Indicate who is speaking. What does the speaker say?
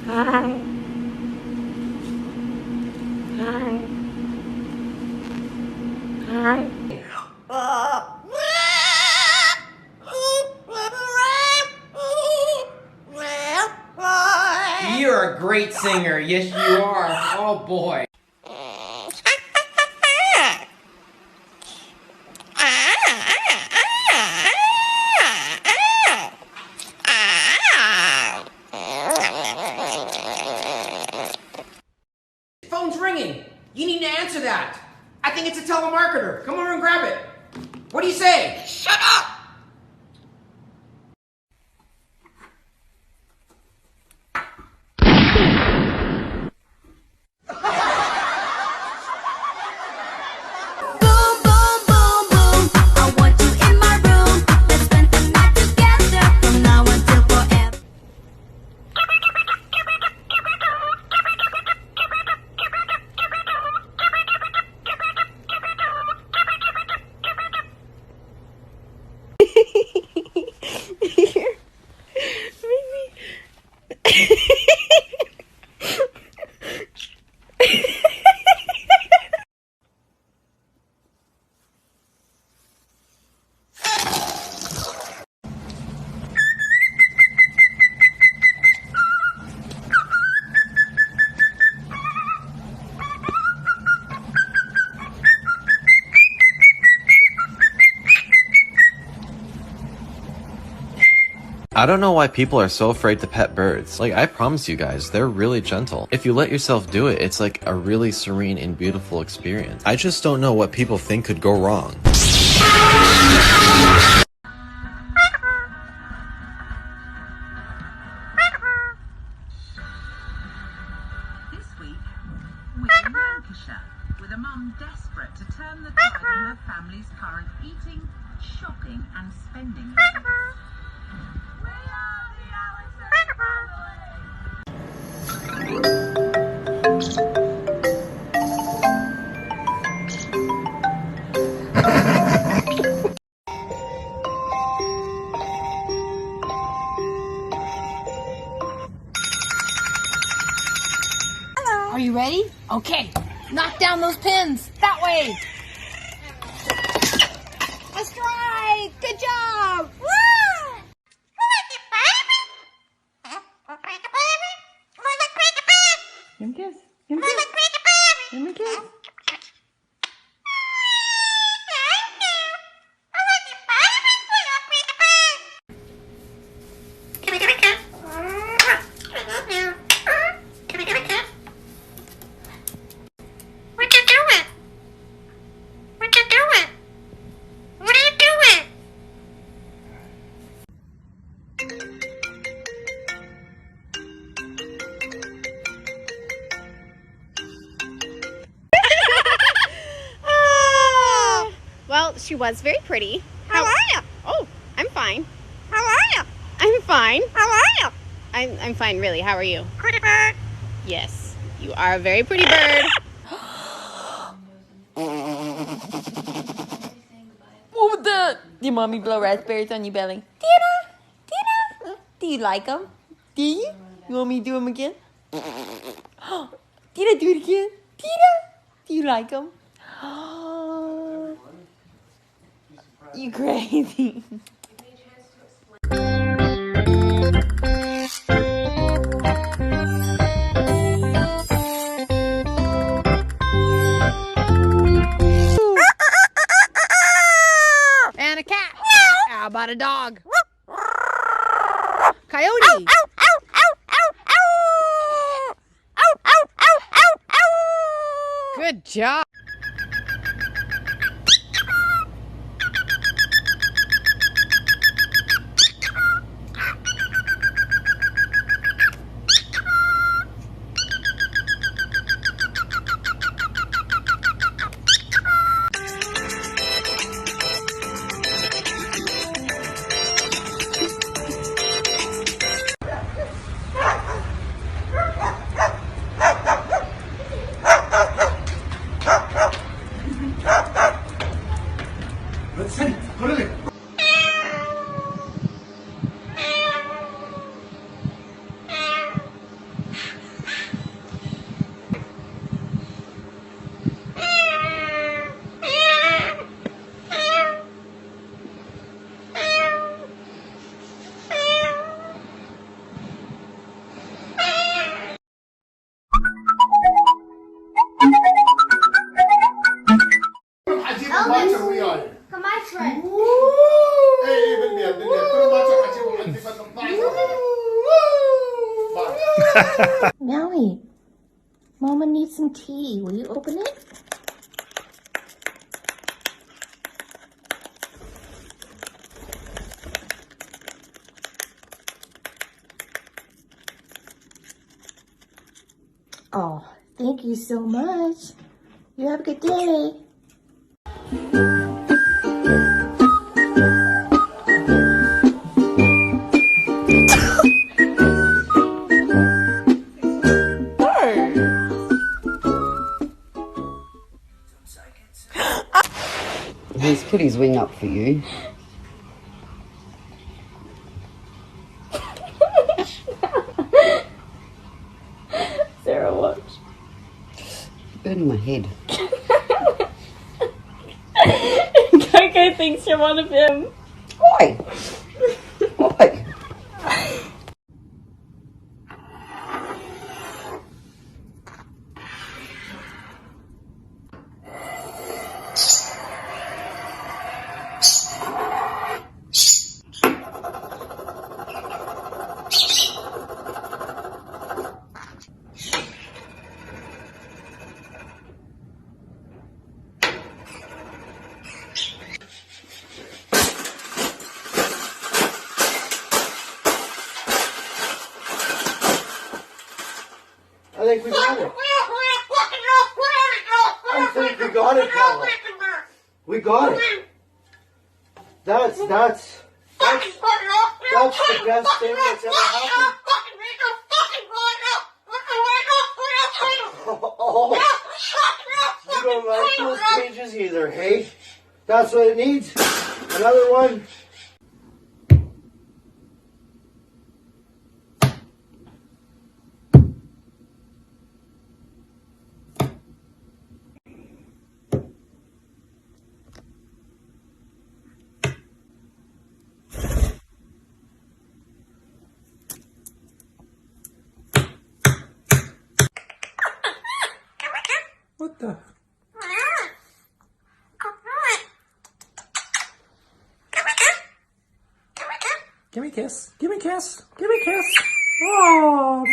Speaker 1: Hi. Hi. Hi.
Speaker 2: You're a great singer. Yes, you are. Oh, boy. Phone's ringing. You need to answer that. I think it's a telemarketer. Come over and grab it. What do you say? Shut up!
Speaker 3: I don't know why people are so afraid to pet birds. Like, I promise you guys, they're really gentle. If you let yourself do it, it's like a really serene and beautiful experience. I just don't know what people think could go wrong.
Speaker 4: This week, we're in Lancashire, with a mum desperate to turn the tide in her family's current eating, shopping and spending habits. We are the Allison family!
Speaker 5: Are you ready? Okay. Knock down those pins. That way. A strike. Good job. Woo!
Speaker 1: Give me a kiss. Give me a kiss. Give me a kiss.
Speaker 6: Well, she was very pretty. How are you? Oh, I'm fine. How are you? I'm fine. How are you? I'm fine, really. How are you? Pretty bird. Yes, you are a very pretty bird.
Speaker 5: What was that? Did mommy blow raspberries on your belly? Tina? Tina? Do you like them? Do you? You want me to do them again? Tina, do it again. Tina? Do you like them? You crazy.
Speaker 7: And a cat. How about a dog? Coyote. Good job.
Speaker 1: Maui, Mama needs some tea. Will you open it? Oh, thank you so much. You have a good day.
Speaker 8: He's put his wing up for you.
Speaker 1: Sarah, watch.
Speaker 8: Burning my head.
Speaker 1: Coco thinks you're one of them.
Speaker 8: Why? Why?
Speaker 9: I think we got it. I think we got it, Paula. We got it. That's the best thing that's ever happened. Oh, you don't like those cages either, hey? That's what it needs. Another one. What the? Give me a kiss. Give me a kiss. Give me a kiss. Oh.